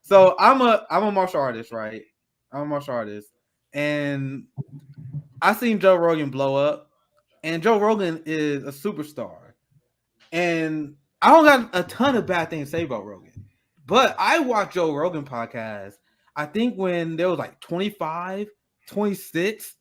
So I'm a martial artist, right? I'm a martial artist, and I seen Joe Rogan blow up, and Joe Rogan is a superstar, and I don't got a ton of bad things to say about Rogan, but I watched Joe Rogan podcast. I think when there was like 25, 26,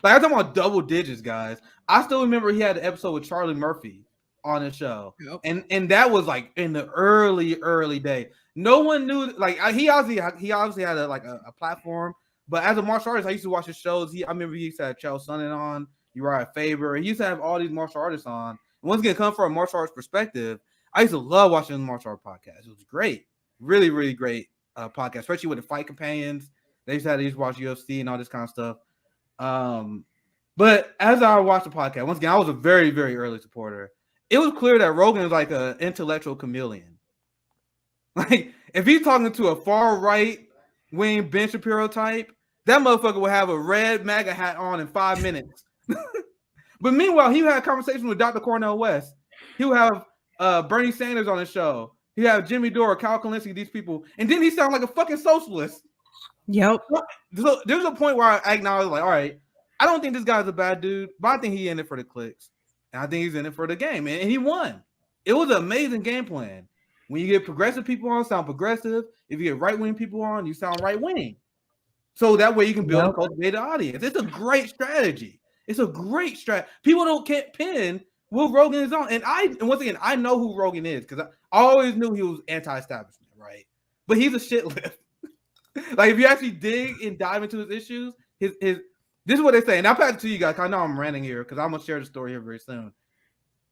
like I'm talking about double digits, guys. I still remember he had an episode with Charlie Murphy on the show, Yep. and that was like in the early day. No one knew, like he obviously had a platform, but as a martial artist, I used to watch his shows. I remember he used to have Chael Sonnen on, Uriah Faber. He used to have all these martial artists on. And once again, come from a martial arts perspective, I used to love watching the martial art podcast. It was great, really, really great podcast, especially with the fight companions. They used to watch UFC and all this kind of stuff. Um, but as I watched the podcast, once again, I was a very, very early supporter. It was clear that Rogan is like an intellectual chameleon. Like, if he's talking to a far right wing Ben Shapiro type, that motherfucker will have a red MAGA hat on in 5 minutes. But meanwhile, he had a conversation with Dr. Cornel West. He would have Bernie Sanders on his show. He have Jimmy Dore, Kyle Kalinske, these people, and then he sound like a fucking socialist. Yep. So there's a point where I acknowledge, like, all right, I don't think this guy's a bad dude, but I think he's in it for the clicks. And I think he's in it for the game. And he won. It was an amazing game plan. When you get progressive people on, sound progressive. If you get right-wing people on, you sound right-wing. So that way you can build a cultivated audience. It's a great strategy. It's a great strategy. People can't pin what Rogan is on. And once again, I know who Rogan is because I always knew he was anti-establishment, right? But he's a shit lift. Like, if you actually dig and dive into his issues, his this is what they say, and I'll pass it to you guys. I know I'm ranting here because I'm gonna share the story here very soon.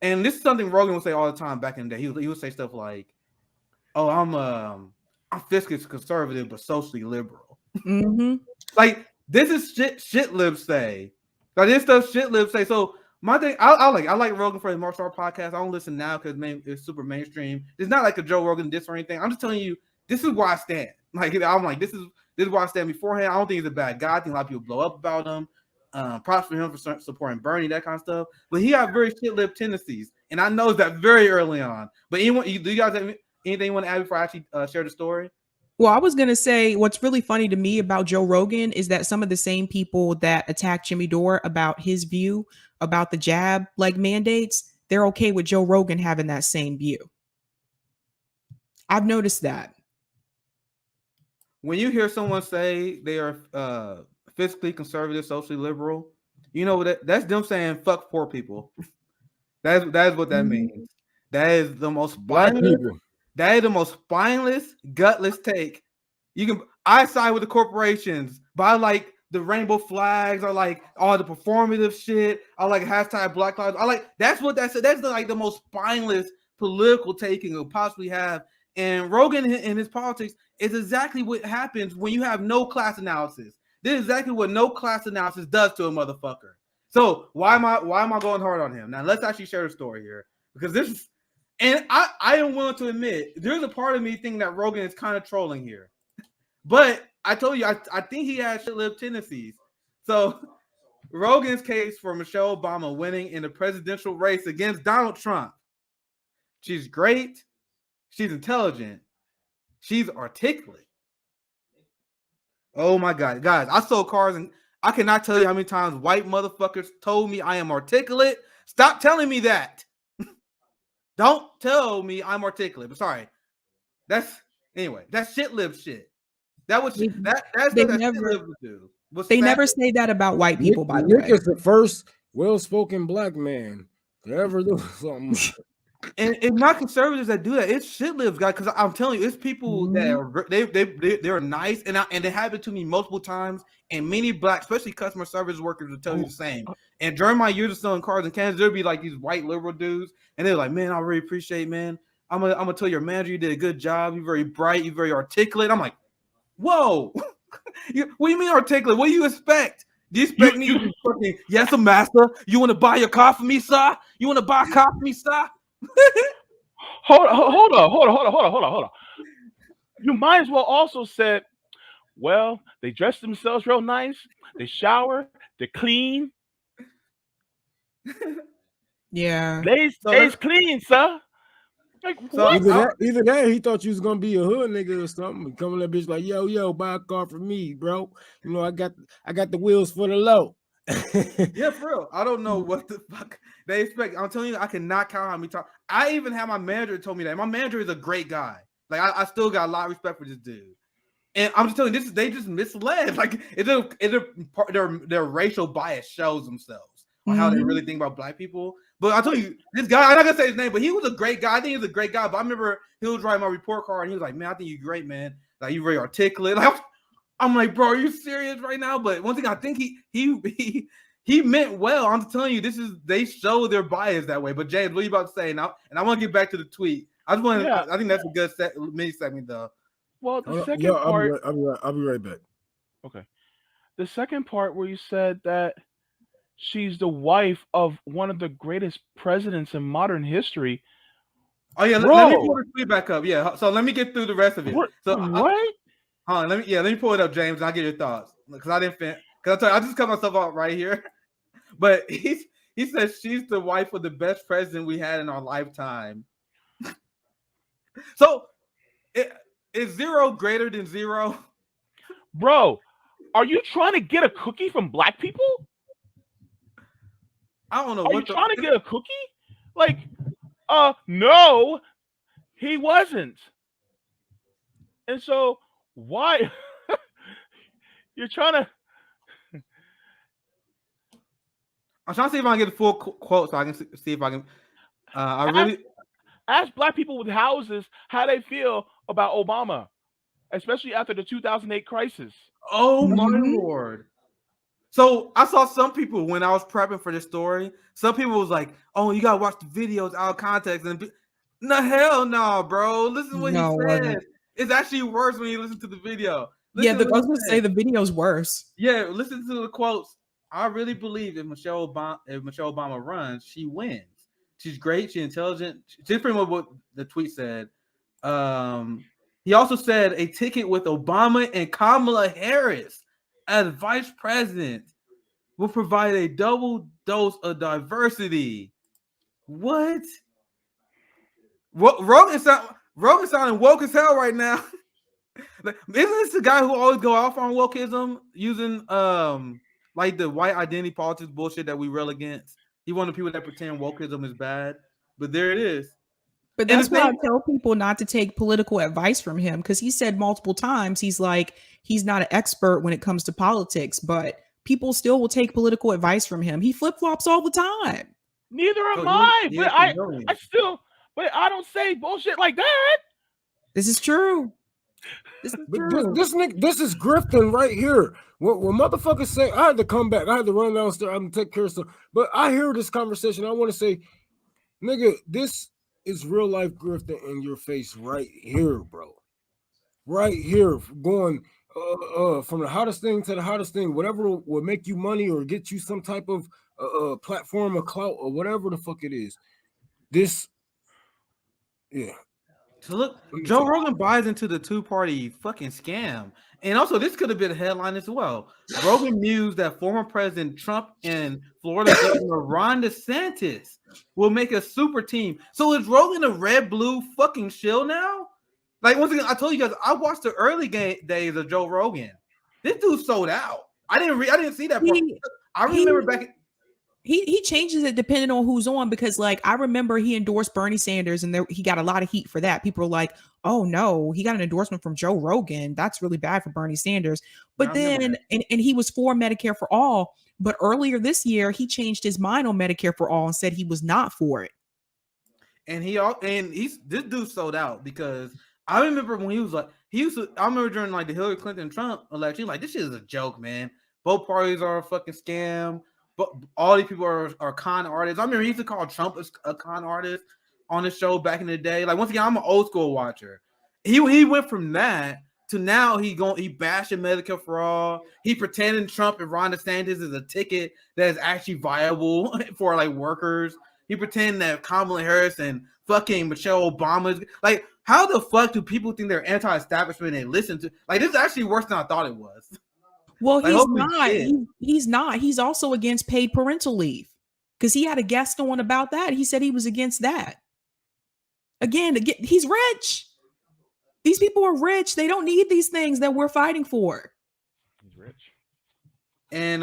And this is something Rogan would say all the time back in the day. He would say stuff like, "Oh, I'm fiscally conservative but socially liberal." Mm-hmm. Like, this is shit libs say. Like, this stuff shit libs say. So my thing, I like Rogan for his martial art podcast. I don't listen now because it's super mainstream. It's not like a Joe Rogan diss or anything. I'm just telling you, this is where I stand. Like, I'm like, this is where I stand beforehand. I don't think he's a bad guy. I think a lot of people blow up about him. Props for him for supporting Bernie, that kind of stuff. But he got very shit-lib tendencies, and I know that very early on. But do you guys have anything you want to add before I actually share the story? Well, I was going to say what's really funny to me about Joe Rogan is that some of the same people that attacked Jimmy Dore about his view about the jab like mandates, they're okay with Joe Rogan having that same view. I've noticed that. When you hear someone say they are fiscally conservative, socially liberal, you know that's them saying fuck poor people. That is what that means. That is the most spineless. That is the most spineless, gutless take. I side with the corporations, but I like the rainbow flags. I like all the performative shit. I like hashtag Black Lives. That's what that's. That's like the most spineless political taking you'll possibly have. And Rogan in his politics is exactly what happens when you have no class analysis. This is exactly what no class analysis does to a motherfucker. So why am I going hard on him? Now let's actually share the story here, because this is, and I am willing to admit there's a part of me thinking that Rogan is kind of trolling here. But I told you, I think he has shit-lib tendencies. So Rogan's case for Michelle Obama winning in the presidential race against Donald Trump. She's great. She's intelligent. She's articulate. Oh my God, guys, I sold cars and I cannot tell you how many times white motherfuckers told me I am articulate. Stop telling me that. Don't tell me I'm articulate. But sorry. That's shit lib shit. That's They that never, shit lib would do. They never say that about white people, by the way. Nick is the first well-spoken black man to ever do something. And it's not conservatives that do that. It's shit libs, guys. Because I'm telling you, it's people that are they're nice, and it happened to me multiple times. And many black, especially customer service workers, will tell you the same. And during my years of selling cars in Kansas, there'd be like these white liberal dudes, and they're like, "Man, I really appreciate, man. I'm gonna tell your manager you did a good job. You're very bright. You're very articulate." I'm like, "Whoa, what do you mean articulate? What do you expect? Do you expect me to be fucking yes, a master? You want to buy your car for me, sir? You want to buy a car for me, sir?" Hold on. You might as well also said, well, they dress themselves real nice, they shower, they're clean. Yeah. They's clean, sir. Like So what? Either that, he thought you was gonna be a hood nigga or something. And come on that bitch like, yo, buy a car for me, bro. You know, I got the wheels for the low. yeah, for real. I don't know what the fuck they expect. I'm telling you, I cannot count how many times. I even had my manager told me that. My manager is a great guy. Like I still got a lot of respect for this dude. And I'm just telling you, they just misled. Like their racial bias shows themselves on how they really think about black people. But I'll tell you, this guy, I'm not gonna say his name, but he was a great guy. I think he was a great guy. But I remember he was writing my report card and he was like, man, I think you're great, man. Like you very articulate. Like, I'm like, bro, are you serious right now? But one thing I think he meant well. I'm telling you, they show their bias that way. But James, what are you about to say now? And I want to get back to the tweet. I think that's a good mini segment though. Well, the second part. I'll be right back. Okay. The second part where you said that she's the wife of one of the greatest presidents in modern history. Oh yeah, let me pull the tweet back up. Yeah, so let me get through the rest of it. So what? Let me pull it up, James, and I'll get your thoughts because I didn't fin. Because I just cut myself out right here. But he says she's the wife of the best president we had in our lifetime. So, is 0 greater than 0? Bro, are you trying to get a cookie from black people? I don't know. Are you trying to get a cookie? Like, no, he wasn't. And so, why? You're trying to. I'm trying to see if I can get the full quote so I can see if I can. Ask black people with houses how they feel about Obama, especially after the 2008 crisis. Oh my Lord. So I saw some people when I was prepping for this story. Some people was like, "Oh, you gotta watch the videos out of context." And no, hell no, bro. Listen to what he said. It's actually worse when you listen to the video. I was gonna say the video's worse. Yeah, listen to the quotes. I really believe if Michelle Obama runs, she wins. She's great. She's intelligent. She's pretty much what the tweet said. He also said a ticket with Obama and Kamala Harris as vice president will provide a double dose of diversity. What? Rogan sounding woke as hell right now. Isn't this the guy who always go off on wokeism using like the white identity politics bullshit that we rail against? He one of the people that pretend wokeism is bad, but there it is. But that's why I tell people not to take political advice from him, because he said multiple times he's not an expert when it comes to politics, but people still will take political advice from him. He flip-flops all the time. Neither am I. But I don't say bullshit like that. This is true. This is grifting right here. When motherfuckers say, I had to come back, I had to run downstairs, I'm gonna take care of stuff. But I hear this conversation. I want to say, nigga, this is real life grifting in your face right here, bro. Right here, going from the hottest thing to the hottest thing, whatever will make you money or get you some type of platform or clout or whatever the fuck it is. This, yeah. So look, Joe Rogan buys into the two-party fucking scam. And also, this could have been a headline as well. Rogan mused that former President Trump and Florida Governor Ron DeSantis will make a super team. So is Rogan a red-blue fucking shill now? Like, once again, I told you guys, I watched the early days of Joe Rogan. This dude sold out. I didn't see that part. I remember back. He changes it depending on who's on, because like I remember he endorsed Bernie Sanders and he got a lot of heat for that. People were like, "Oh no, he got an endorsement from Joe Rogan. That's really bad for Bernie Sanders." But then and he was for Medicare for all. But earlier this year, he changed his mind on Medicare for all and said he was not for it. And this dude sold out, because I remember when he was like, I remember during like the Hillary Clinton Trump election, like, this shit is a joke, man. Both parties are a fucking scam. But all these people are con artists. I remember he used to call Trump a con artist on the show back in the day. Like, once again, I'm an old school watcher. He went from that to now he bashing Medicare for all. He pretending Trump and Ron DeSantis is a ticket that is actually viable for like workers. He pretending that Kamala Harris and fucking Michelle Obama is like, how the fuck do people think they're anti-establishment and listen to? Like, this is actually worse than I thought it was. Well, he's not. He's not. He's also against paid parental leave, because he had a guest on about that. He said he was against that. Again, he's rich. These people are rich. They don't need these things that we're fighting for. He's rich. And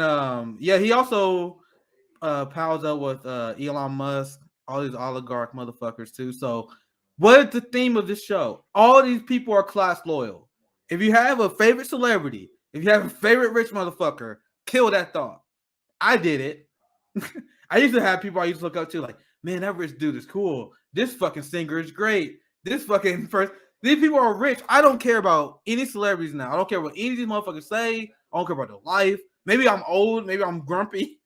yeah, he also pals up with Elon Musk, all these oligarch motherfuckers too. So, what is the theme of this show? All these people are class loyal. If you have a favorite celebrity, if you have a favorite rich motherfucker, kill that thought. I did it. I used to have people I used to look up to, like, man, that rich dude is cool. This fucking singer is great. This fucking first. These people are rich. I don't care about any celebrities now. I don't care what any of these motherfuckers say. I don't care about their life. Maybe I'm old. Maybe I'm grumpy.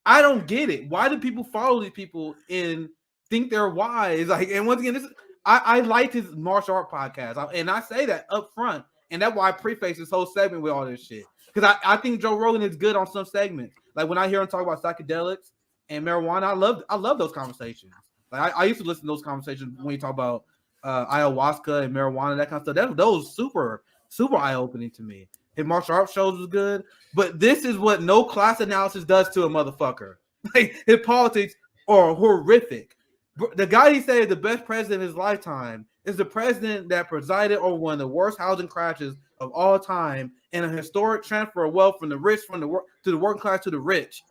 I don't get it. Why do people follow these people and think they're wise? Like, and once again, this is, I like his martial art podcast, and I say that up front, and that's why I preface this whole segment with all this shit, because I think Joe Rogan is good on some segments. Like when I hear him talk about psychedelics and marijuana, I love those conversations. Like I used to listen to those conversations when you talk about ayahuasca and marijuana, that kind of stuff. Those super eye opening to me. His martial arts shows was good, but this is what no class analysis does to a motherfucker. Like his politics are horrific. The guy he said is the best president of his lifetime is the president that presided over one of the worst housing crashes of all time and a historic transfer of wealth from the rich to the working class to the rich.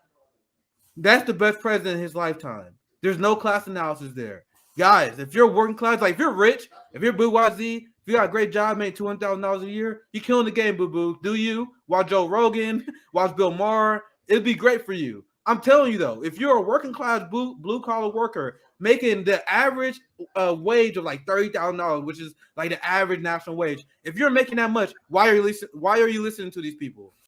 That's the best president in his lifetime. There's no class analysis there. Guys, if you're working class, like if you're rich, if you're bourgeoisie, if you got a great job, making $200,000 a year, you're killing the game, boo-boo. Do you? Watch Joe Rogan, watch Bill Maher. It'd be great for you. I'm telling you, though, if you're a working class blue-collar worker making the average wage of like $30,000, which is like the average national wage, if you're making that much, why are you listening to these people?